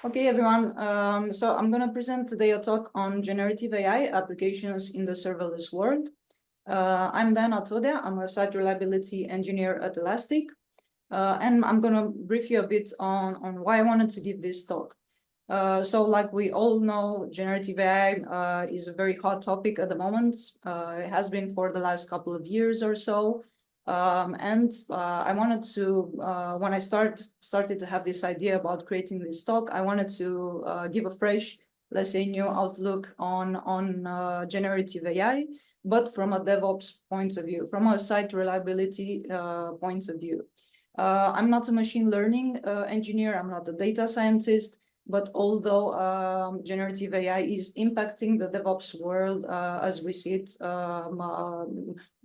Okay, everyone. So I'm going to present today a talk on generative AI applications in the serverless world. I'm Todea. I'm a site reliability engineer at Elastic. And I'm going to brief you a bit on why I wanted to give this talk. So like we all know, generative AI is a very hot topic at the moment. It has been for the last couple of years or so. I wanted to, when I started to have this idea about creating this talk, I wanted to give a fresh, let's say, new outlook on generative AI, but from a DevOps point of view, from a site reliability point of view. I'm not a machine learning engineer, I'm not a data scientist, but although generative AI is impacting the DevOps world as we see it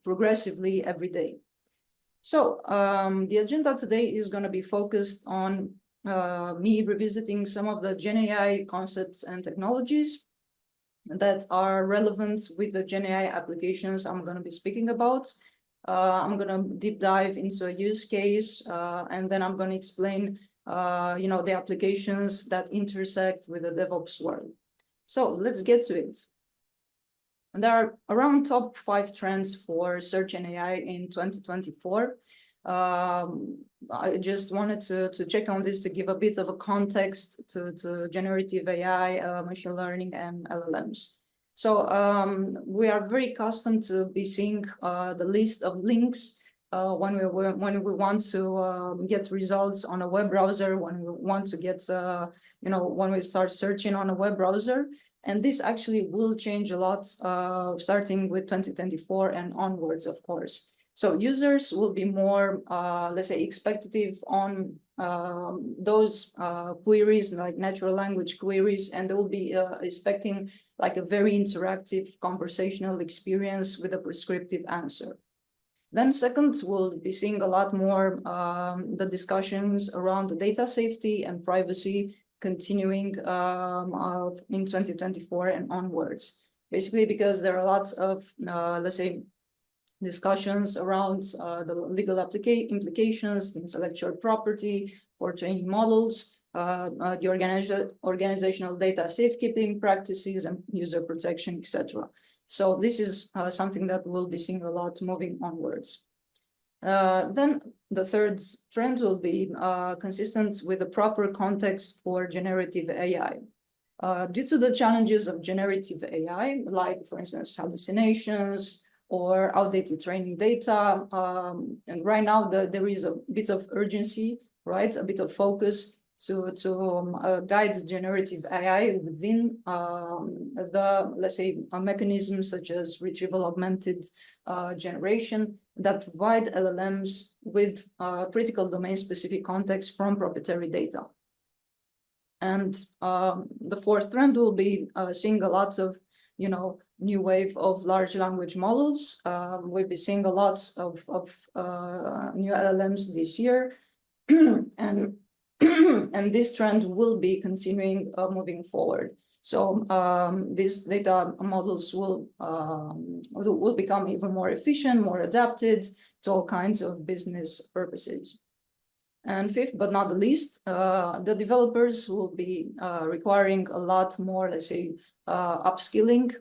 progressively every day. So the agenda today is going to be focused on me revisiting some of the Gen AI concepts and technologies that are relevant with the Gen AI applications I'm going to be speaking about. I'm going to deep dive into a use case, and then I'm going to explain the applications that intersect with the DevOps world. So let's get to it. There are around top 5 trends for search and AI in 2024. I just wanted to check on this to give a bit of a context to generative AI, machine learning, and LLMs. So we are very accustomed to be seeing the list of links when we want to get results on a web browser, when we want to get, when we start searching on a web browser. And this actually will change a lot starting with 2024 and onwards, of course. So users will be more, let's say, expectative on those queries, like natural language queries, and they will be expecting like a very interactive conversational experience with a prescriptive answer. Then second, we'll be seeing a lot more the discussions around data safety and privacy continuing in 2024 and onwards. Basically, because there are lots of, let's say, discussions around the legal implications, intellectual property for training models, the organizational data safekeeping practices and user protection, etc. So this is something that we'll be seeing a lot moving onwards. Then the third trend will be consistent with the proper context for generative AI. Due to the challenges of generative AI, like, for instance, hallucinations or outdated training data, and right now there is a bit of urgency, right, a bit of focus to guide generative AI within the, let's say, mechanisms such as retrieval augmented generation that provide LLMs with critical domain-specific context from proprietary data. And the fourth trend will be seeing a lot of, new wave of large language models. We'll be seeing a lot of new LLMs this year, and this trend will be continuing moving forward. So these data models will become even more efficient, more adapted to all kinds of business purposes. And fifth, but not the least, the developers will be requiring a lot more, let's say, upskilling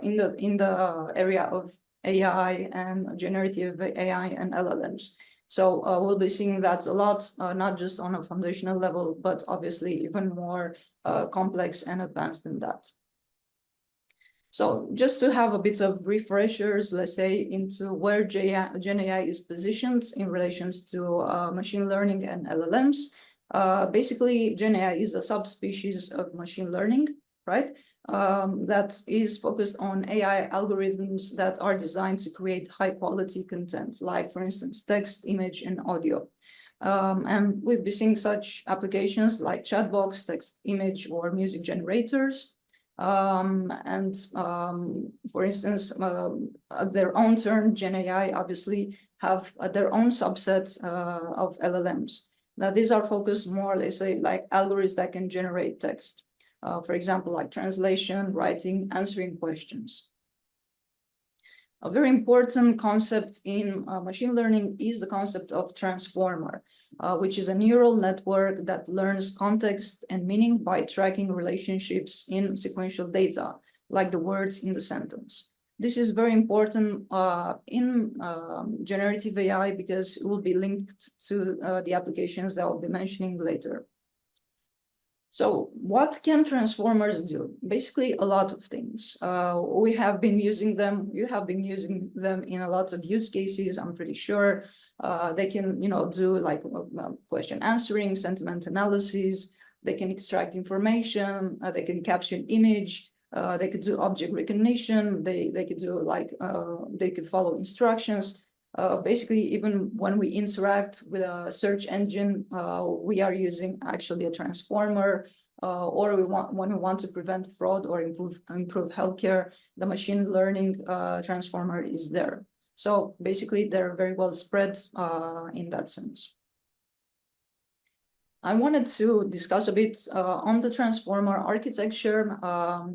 in the area of AI and generative AI and LLMs. So we'll be seeing that a lot, not just on a foundational level, but obviously even more complex and advanced than that. So just to have a bit of refreshers, let's say, into where Gen AI is positioned in relation to machine learning and LLMs. Basically, Gen AI is a subspecies of machine learning, right? That is focused on AI algorithms that are designed to create high quality content, like, for instance, text, image, and audio. And we've been seeing such applications like chatbots, text, image, or music generators. For instance, at their own turn, Gen AI obviously have their own subsets of LLMs. Now, these are focused more, let's say, like algorithms that can generate text. For example, like translation, writing, answering questions. A very important concept in machine learning is the concept of transformer, which is a neural network that learns context and meaning by tracking relationships in sequential data, like the words in the sentence. This is very important in generative AI because it will be linked to the applications that I'll be mentioning later. So what can transformers do? Basically, a lot of things. We have been using them. You have been using them in a lot of use cases, I'm pretty sure. They can, do like question answering, sentiment analysis. They can extract information. They can capture an image. They could do object recognition. They could do like, they could follow instructions. Basically, even when we interact with a search engine, we are using actually a transformer, or when we want to prevent fraud or improve healthcare, the machine learning transformer is there. So basically, they're very well spread in that sense. I wanted to discuss a bit on the transformer architecture,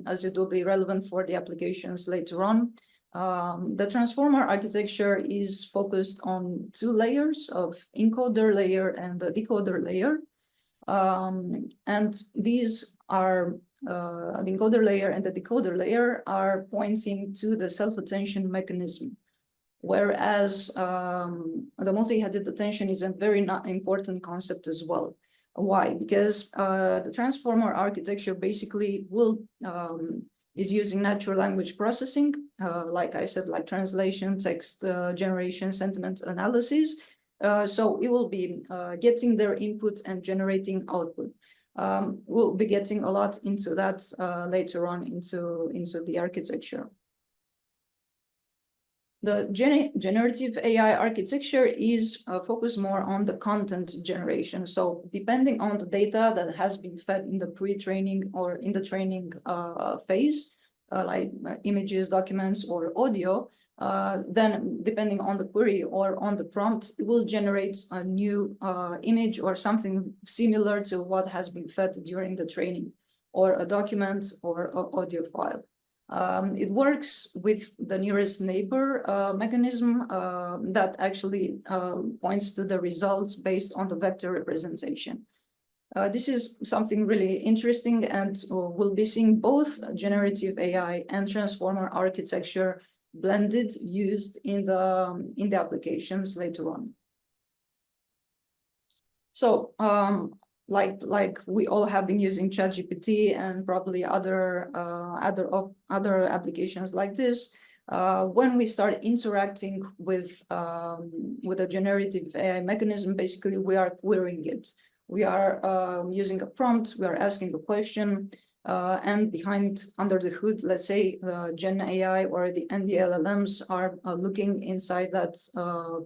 as it will be relevant for the applications later on. The transformer architecture is focused on two layers of encoder layer and the decoder layer. And these are, the encoder layer and the decoder layer are pointing to the self-attention mechanism. Whereas the multi-headed attention is a very important concept as well. Why? Because the transformer architecture basically is using natural language processing, like I said, like translation, text generation, sentiment analysis. So it will be getting their input and generating output. We'll be getting a lot into that later on into the architecture. The generative AI architecture is focused more on the content generation. So depending on the data that has been fed in the pre-training or in the training phase, like images, documents, or audio, then depending on the query or on the prompt, it will generate a new image or something similar to what has been fed during the training, or a document or an audio file. It works with the nearest neighbor mechanism that actually points to the results based on the vector representation. This is something really interesting, and we'll be seeing both generative AI and transformer architecture blended, used in the applications later on. So, like we all have been using ChatGPT and probably other applications like this. When we start interacting with a generative AI mechanism, basically we are querying it. We are using a prompt. We are asking a question, and under the hood, let's say the Gen AI or the LLMs are looking inside that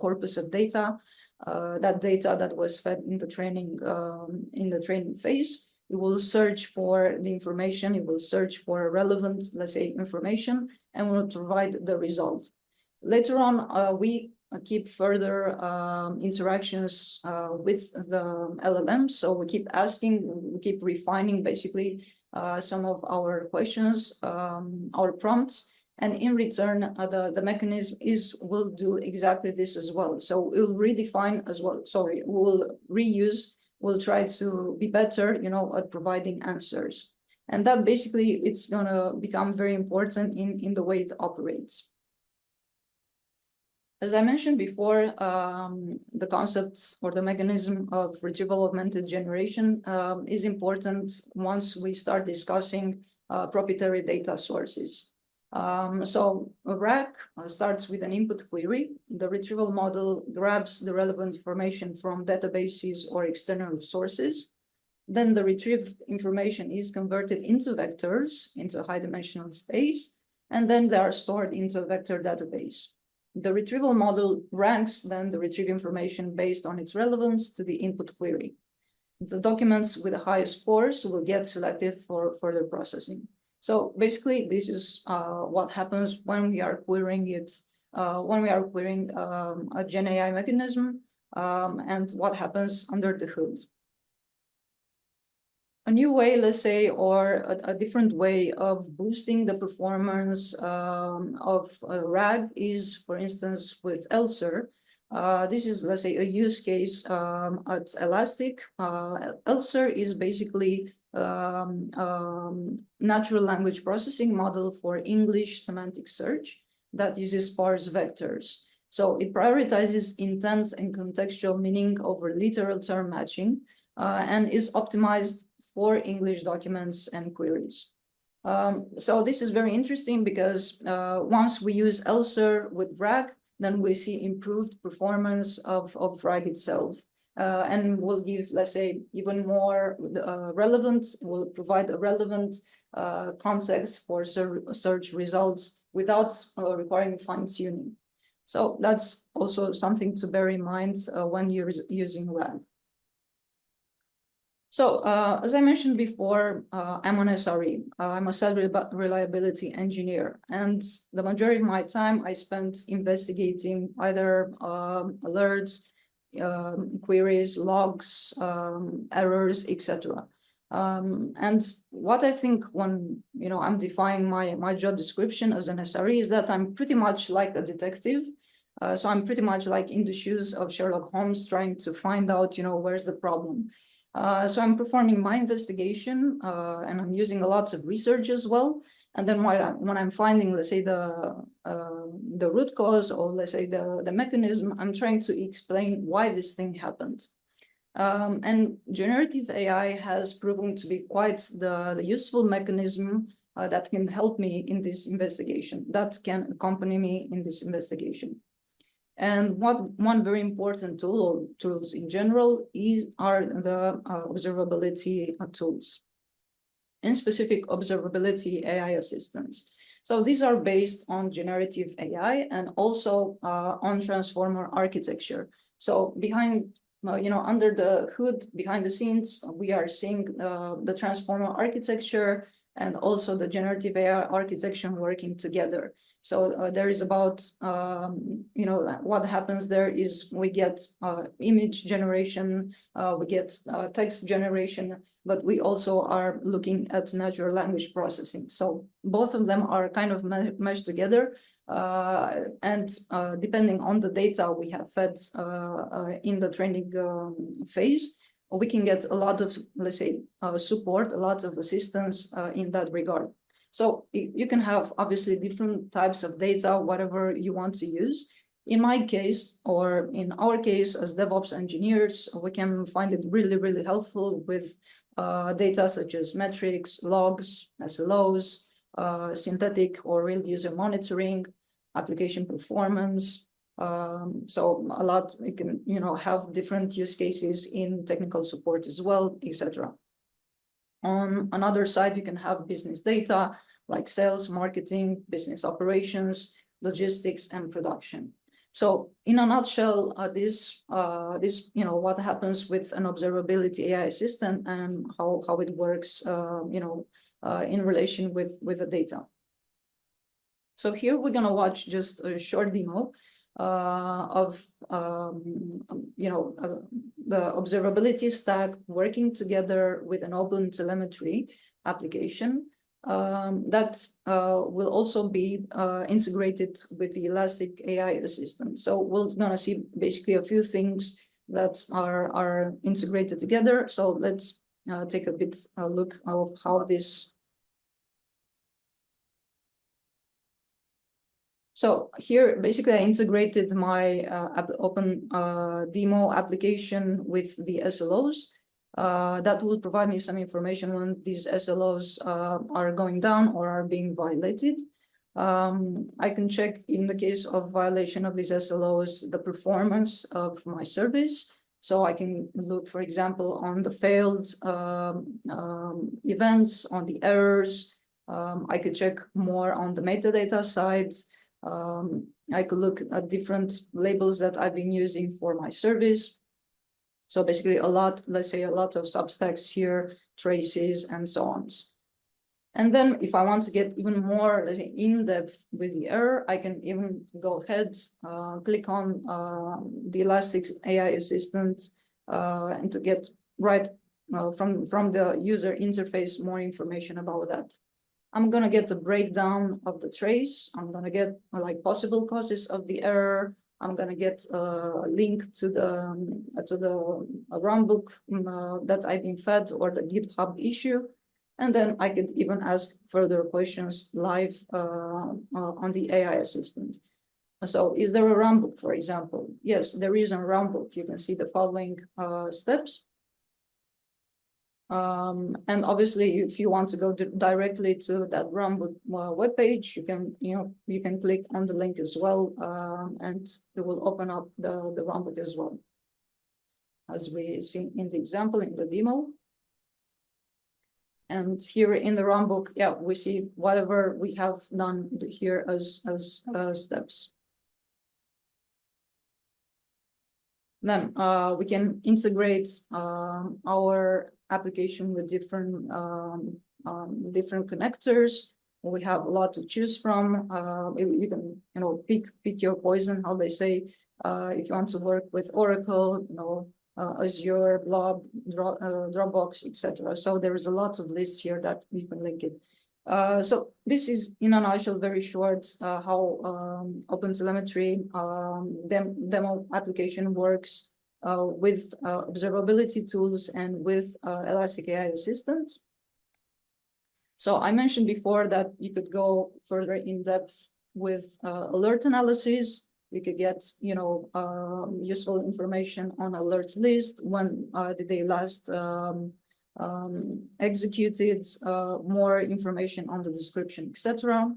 corpus of data. That data that was fed in the training phase, it will search for the information, it will search for relevant, let's say, information, and will provide the result. Later on, we keep further interactions with the LLM. So we keep asking, we keep refining basically some of our questions, our prompts. And in return, the mechanism will do exactly this as well. So it will redefine as well. Sorry, we'll reuse. We'll try to be better, at providing answers. And that basically it's gonna become very important in the way it operates. As I mentioned before, the concept or the mechanism of retrieval augmented generation is important once we start discussing proprietary data sources. So a RAG starts with an input query. The retrieval model grabs the relevant information from databases or external sources. Then the retrieved information is converted into vectors, into a high-dimensional space, and then they are stored into a vector database. The retrieval model ranks then the retrieved information based on its relevance to the input query. The documents with the highest scores will get selected for further processing. So basically, this is what happens when we are querying it, when we are querying a Gen AI mechanism, and what happens under the hood. a new way, let's say, or a different way of boosting the performance of RAG is, for instance, with ELSER. This is, let's say, a use case at Elastic. ELSER is basically natural language processing model for English semantic search that uses sparse vectors. So it prioritizes intent and contextual meaning over literal term matching and is optimized for English documents and queries. So this is very interesting because once we use ELSER with RAG, then we see improved performance of RAG itself. And will give, let's say, even more relevant, will provide a relevant context for search results without requiring fine-tuning. So that's also something to bear in mind when you're using RAG. So as I mentioned before, I'm an SRE. I'm a self-reliability engineer, and the majority of my time I spent investigating either alerts, queries, logs, errors, etc. And what I think when I'm defining my job description as an SRE is that I'm pretty much like a detective. So I'm pretty much like in the shoes of Sherlock Holmes, trying to find out where's the problem. So I'm performing my investigation, and I'm using a lot of research as well. And then when I'm finding, let's say, the root cause, or let's say the mechanism, I'm trying to explain why this thing happened. And generative AI has proven to be quite the useful mechanism that can help me in this investigation, that can accompany me in this investigation. And one very important tool, or tools in general, are the observability tools, in specific observability AI assistants. So these are based on generative AI and also on transformer architecture. So behind, under the hood, behind the scenes, we are seeing the transformer architecture and also the generative AI architecture working together. So there is about, what happens there is we get image generation, we get text generation, but we also are looking at natural language processing. So both of them are kind of meshed together. And depending on the data we have fed in the training phase, we can get a lot of, let's say, support, a lot of assistance in that regard. So you can have obviously different types of data, whatever you want to use. In my case, or in our case as DevOps engineers, we can find it really, really helpful with data such as metrics, logs, SLOs, synthetic or real user monitoring, application performance. So a lot, we can have different use cases in technical support as well, etc. On another side, you can have business data like sales, marketing, business operations, logistics, and production. So in a nutshell, this what happens with an observability AI assistant and how it works in relation with the data. So here we're gonna watch just a short demo of the observability stack working together with an OpenTelemetry application that will also be integrated with the Elastic AI assistant. So we're gonna see basically a few things that are integrated together. So let's take a look of how this. So here, basically, I integrated my open demo application with the SLOs. That will provide me some information when these SLOs are going down or are being violated. I can check, in the case of violation of these SLOs, the performance of my service. So I can look, for example, on the failed events, on the errors. I could check more on the metadata side. I could look at different labels that I've been using for my service. So basically let's say a lot of substacks here, traces, and so on. And then if I want to get even more, let's say, in depth with the error, I can even go ahead, click on the Elastic AI assistant and to get right from the user interface more information about that. I'm going to get a breakdown of the trace. I'm going to get like possible causes of the error. I'm going to get a link to the runbook that I've been fed, or the GitHub issue. And then I could even ask further questions live on the AI assistant. So is there a runbook, for example? Yes, there is a runbook. You can see the following steps. And obviously, if you want to go directly to that runbook webpage, you can click on the link as well, and it will open up the runbook as well, as we see in the example in the demo. And here in the runbook, yeah, we see whatever we have done here as steps. Then we can integrate our application with different connectors. We have a lot to choose from. You can pick your poison, how they say. If you want to work with Oracle, Azure, Blob, Dropbox, etc. So there is a lot of lists here that you can link it. So this is, in a nutshell, very short, how OpenTelemetry demo application works with observability tools and with Elastic AI Assistant. So I mentioned before that you could go further in depth with alert analysis. You could get, useful information on alert list. When did they last executed, more information on the description, etc.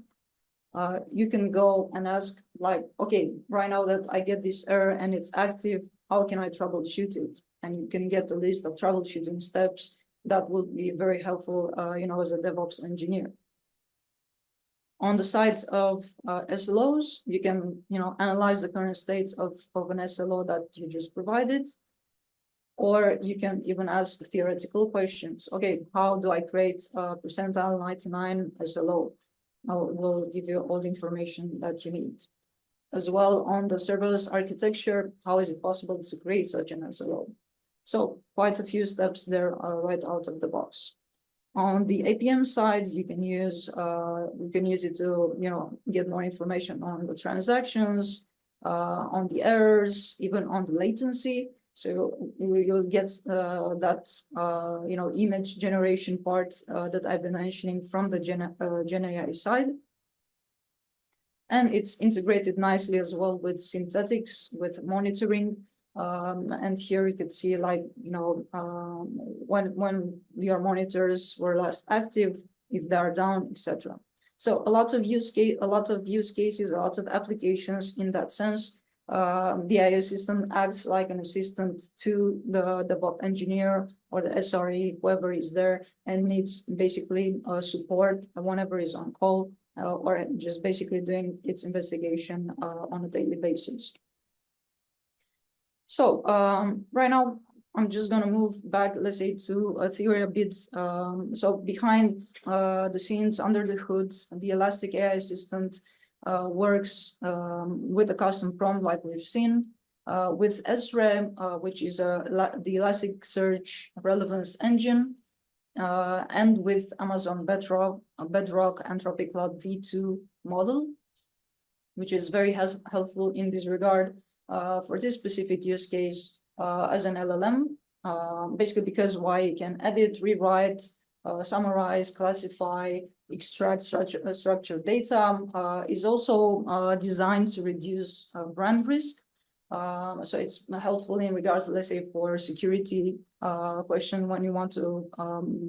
You can go and ask, like, okay, right now that I get this error and it's active, how can I troubleshoot it? And you can get a list of troubleshooting steps that will be very helpful, as a DevOps engineer. On the sides of SLOs, you can, analyze the current states of an SLO that you just provided. Or you can even ask theoretical questions. Okay, how do I create a percentile 99 SLO? We'll give you all the information that you need. As well, on the serverless architecture, how is it possible to create such an SLO? So quite a few steps there right out of the box. On the APM side, you can use it to get more information on the transactions, on the errors, even on the latency. So you'll get that image generation part that I've been mentioning from the Gen AI side. And it's integrated nicely as well with synthetics, with monitoring. And here you could see, like, when your monitors were last active, if they are down, etc. So a lot of use cases, a lot of applications in that sense. The AI system acts like an assistant to the DevOps engineer or the SRE, whoever is there, and needs basically support whenever is on call, or just basically doing its investigation on a daily basis. So right now, I'm just going to move back, let's say, to a theory a bit. So behind the scenes, under the hood, the Elastic AI Assistant works with a custom prompt, like we've seen, with SRE, which is the Elasticsearch relevance engine, and with Amazon Bedrock Anthropic Cloud V2 model, which is very helpful in this regard for this specific use case as an LLM, basically because why you can edit, rewrite, summarize, classify, extract structured data, is also designed to reduce brand risk. So it's helpful in regards, let's say, for security question when you want to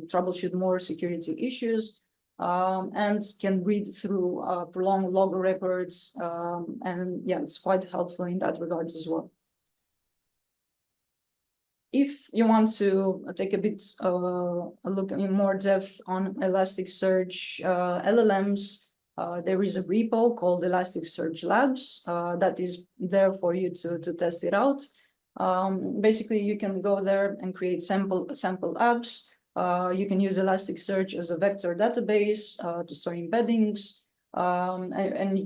troubleshoot more security issues, and can read through prolonged log records, and yeah, it's quite helpful in that regard as well. If you want to take a bit a look in more depth on Elasticsearch LLMs, there is a repo called Elasticsearch Labs that is there for you to test it out. Basically, you can go there and create sample apps. You can use Elasticsearch as a vector database to store embeddings, and you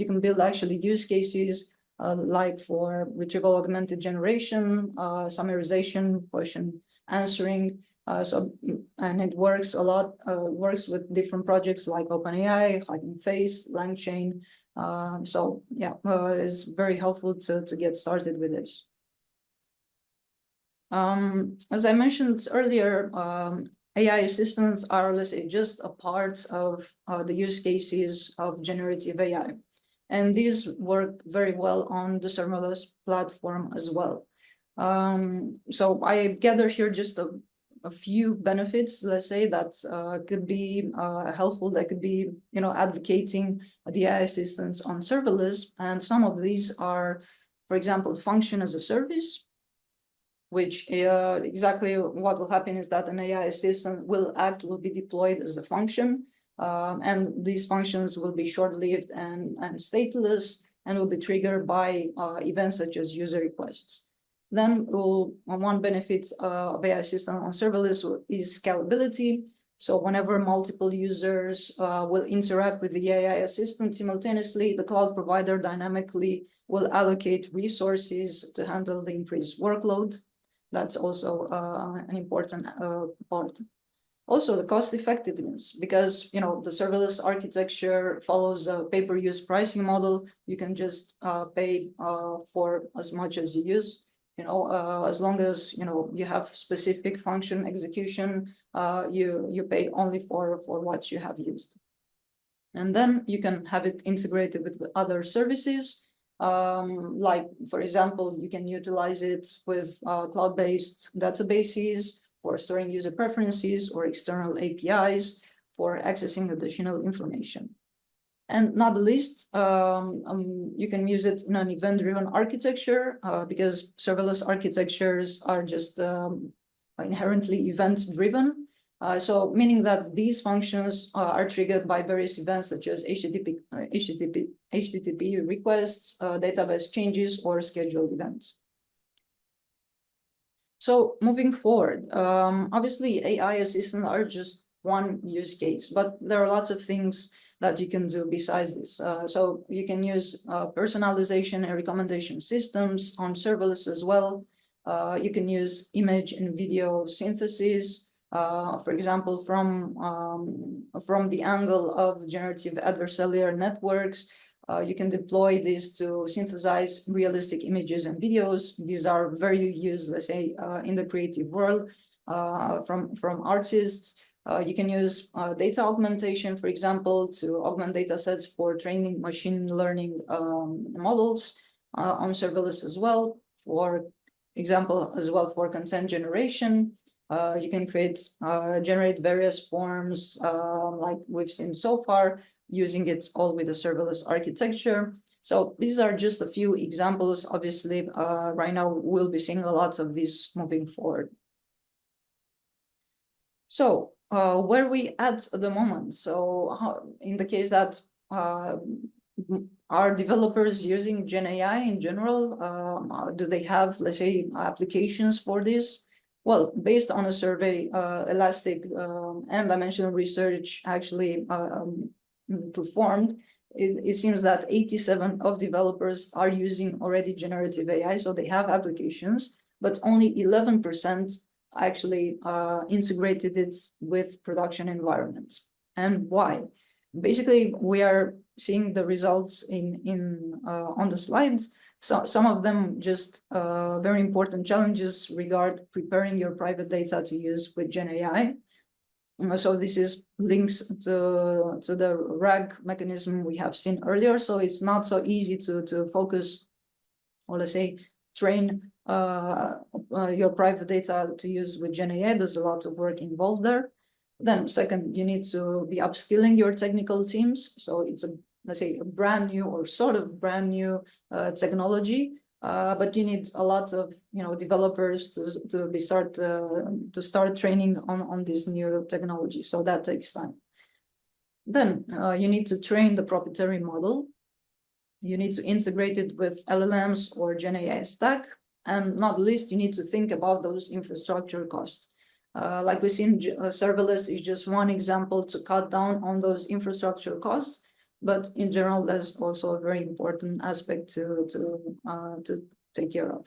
can build actually use cases like for retrieval augmented generation, summarization, answering. And it works a lot, works with different projects like OpenAI, Hugging Face, LangChain. So yeah, it's very helpful to get started with this. As I mentioned earlier, AI assistants are, let's say, just a part of the use cases of generative AI. And these work very well on the Serverless platform as well. So I gather here just a few benefits, let's say, that could be helpful, that could be, advocating the AI assistants on serverless. And some of these are, for example, function as a service, which exactly what will happen is that an AI assistant will be deployed as a function. And these functions will be short-lived and stateless and will be triggered by events such as user requests. Then one benefit of AI assistant on serverless is scalability. So whenever multiple users will interact with the AI assistant simultaneously, the cloud provider dynamically will allocate resources to handle the increased workload. That's also an important part. Also, the cost effectiveness, because the serverless architecture follows a pay-per-use pricing model. You can just pay for as much as you use. As long as you have specific function execution, you pay only for what you have used. And then you can have it integrated with other services. Like, for example, you can utilize it with cloud-based databases for storing user preferences or external APIs for accessing additional information. And not the least, you can use it in an event-driven architecture because serverless architectures are just inherently event-driven. So meaning that these functions are triggered by various events such as HTTP requests, database changes, or scheduled events. So moving forward, obviously AI assistants are just one use case, but there are lots of things that you can do besides this. So you can use personalization and recommendation systems on serverless as well. You can use image and video synthesis, for example, from the angle of generative adversarial networks. You can deploy this to synthesize realistic images and videos. These are very used, let's say, in the creative world from artists. You can use data augmentation, for example, to augment data sets for training machine learning models on serverless as well. For example, as well for content generation, you can generate various forms like we've seen so far, using it all with a serverless architecture. So these are just a few examples. Obviously, right now we'll be seeing a lot of these moving forward. So where we at the moment? So in the case that are developers using Gen AI in general? Do they have, let's say, applications for this? Well, based on a survey, Elastic and Dimensional Research actually performed, it seems that 87% of developers are using already generative AI, so they have applications, but only 11% actually integrated it with production environments. And why? Basically, we are seeing the results on the slides. So some of them just very important challenges regard preparing your private data to use with Gen AI. So this is links to the RAG mechanism we have seen earlier. So it's not so easy to focus, or let's say, train your private data to use with Gen AI. There's a lot of work involved there. Then second, you need to be upskilling your technical teams. So it's let's say, a brand new or sort of brand new technology. But you need a lot of developers to start training on this new technology. So that takes time. Then you need to train the proprietary model. You need to integrate it with LLMs or Gen AI stack. And not least, you need to think about those infrastructure costs. Like we've seen, serverless is just one example to cut down on those infrastructure costs. But in general, that's also a very important aspect to take care of.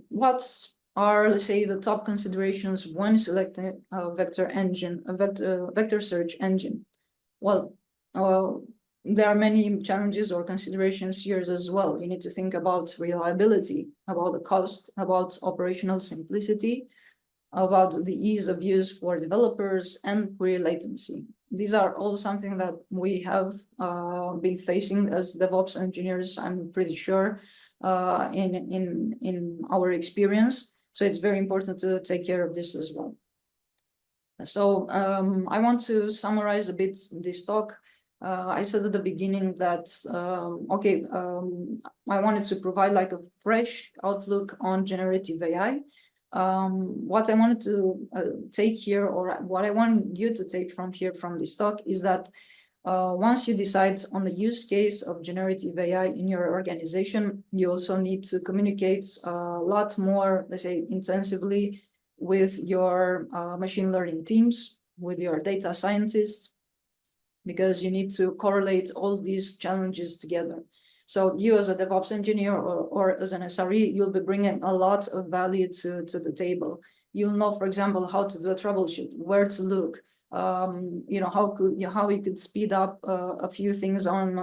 What's are, let's say, the top considerations when selecting a vector search engine? Well, there are many challenges or considerations here as well. You need to think about reliability, about the cost, about operational simplicity, about the ease of use for developers, and query latency. These are all something that we have been facing as DevOps engineers, I'm pretty sure, in our experience. So it's very important to take care of this as well. So I want to summarize a bit this talk. I said at the beginning that, I wanted to provide like a fresh outlook on generative AI. What I wanted to take here, or what I want you to take from here from this talk, is that once you decide on the use case of generative AI in your organization, you also need to communicate a lot more, let's say, intensively with your machine learning teams, with your data scientists, because you need to correlate all these challenges together. So you as a DevOps engineer or as an SRE, you'll be bringing a lot of value to the table. You'll know, for example, how to do a troubleshoot, where to look, how you could speed up a few things on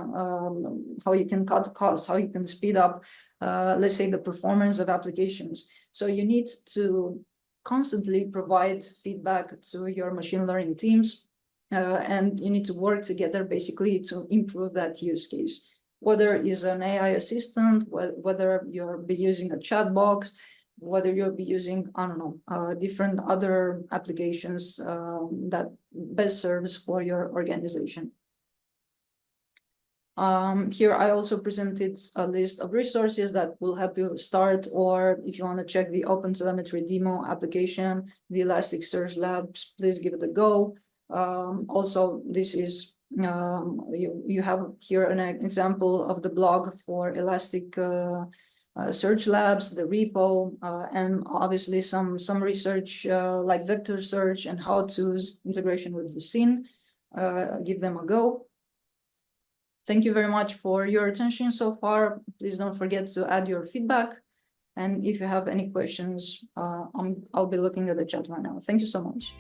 how you can cut costs, how you can speed up, let's say, the performance of applications. So you need to constantly provide feedback to your machine learning teams, and you need to work together basically to improve that use case. Whether it's an AI assistant, whether you'll be using a chat box, whether you'll be using, I don't know, different other applications that best serves for your organization. Here I also presented a list of resources that will help you start, or if you want to check the OpenTelemetry demo application, the Elasticsearch Labs, please give it a go. Also, this is, you have here an example of the blog for Elastic Search Labs, the repo, and obviously some research like vector search and how-to's integration with Lucene. Give them a go. Thank you very much for your attention so far. Please don't forget to add your feedback. And if you have any questions, I'll be looking at the chat right now. Thank you so much.